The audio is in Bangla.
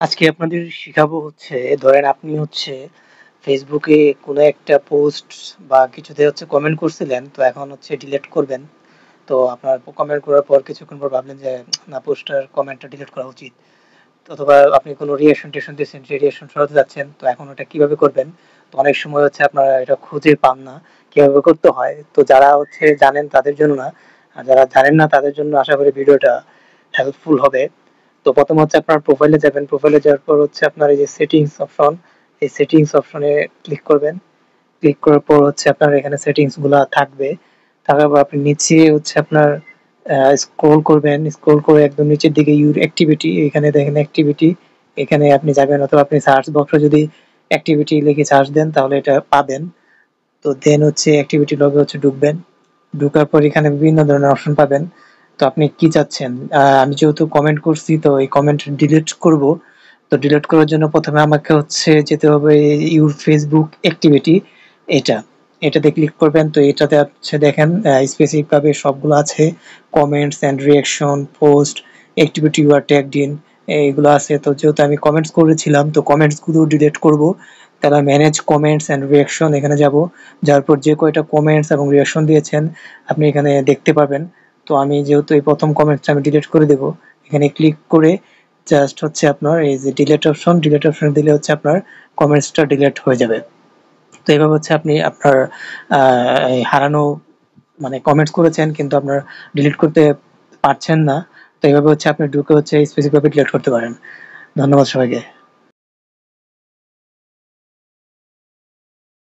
আজকে আপনাদের শিখাবো হচ্ছে ধরেন আপনি হচ্ছে ফেসবুকে কোনো একটা পোস্ট বা কিছুতে হচ্ছে কমেন্ট করছিলেন, তো এখন হচ্ছে ডিলিট করবেন। তো আপনার কমেন্ট করার পর কিছুক্ষণ পর ভাবলেন যে না, পোস্টার কমেন্টটা ডিলিট করা উচিত। তো অথবা আপনি কোনো রিঅ্যাকশন টিঅ্যাকশন দিয়েছেন, সেই রিঅ্যাকশন সরাতে যাচ্ছেন, তো এখন ওটা কিভাবে করবেন? তো অনেক সময় হচ্ছে আপনারা এটা খুঁজে পান না কিভাবে করতে হয়। তো যারা হচ্ছে জানেন তাদের জন্য না, আর যারা জানেন না তাদের জন্য আশা করি ভিডিওটা হেল্পফুল হবে। তো প্রথম হচ্ছে আপনার প্রোফাইলে যাবেন, প্রোফাইলে যাওয়ার পর হচ্ছে আপনার এই যে সেটিংস অপশন, এই সেটিংস অপশনে ক্লিক করবেন। ক্লিক করার পর হচ্ছে আপনার এখানে সেটিংস গুলা থাকবে। থাকার পর আপনি নিচে হচ্ছে আপনার স্ক্রল করবেন, স্ক্রল করে একদম নিচের দিকে ইউর অ্যাক্টিভিটি, এখানে দেখেন অ্যাক্টিভিটি, এখানে আপনি যাবেন, অথবা আপনি সার্চ বক্সে যদি অ্যাক্টিভিটি লিখে সার্চ দেন তাহলে এটা পাবেন। তো দেন হচ্ছে অ্যাক্টিভিটি লগে হচ্ছে ঢুকবেন। ঢোকার পর এখানে বিভিন্ন ধরনের অপশন পাবেন। তো আপনি কি চাচ্ছেন? আমি যেহেতু কমেন্ট করছি, তো এই কমেন্ট ডিলিট করব। তো ডিলিট করার জন্য প্রথমে আমাকে হচ্ছে যেতে হবে ইউর ফেসবুক অ্যাক্টিভিটি, এটা এটাতে ক্লিক করবেন। তো এটাতে হচ্ছে দেখেন স্পেসিফিক ভাবে সবগুলো আছে, comments and reaction, post, activity you are tagged in, এইগুলো আছে। তো যেহেতু আমি কমেন্টস করেছিলাম, তো কমেন্টস গুলো ডিলিট করব। তাহলে ম্যানেজ কমেন্টস এন্ড রিঅ্যাকশন এখানে যাব। যার পর যে কয়টা কমেন্টস এবং রিঅ্যাকশন দিয়েছেন আপনি এখানে দেখতে পারবেন। তো আমি যেহেতু এই প্রথম কমেন্টসটা আমি ডিলিট করে দেব, এখানে ক্লিক করে জাস্ট হচ্ছে আপনার এই যে ডিলিট অপশন, ডিলিট অপশন দিলে হচ্ছে আপনার কমেন্টসটা ডিলিট হয়ে যাবে। তো এইভাবে হচ্ছে আপনি আপনার এই হারানো, মানে কমেন্টস করেছেন কিন্তু আপনার ডিলিট করতে পারছেন না, তো এইভাবে হচ্ছে আপনি ঢুকে হচ্ছে স্পেসিফিক ভাবে ডিলিট করতে পারেন। ধন্যবাদ সবাইকে।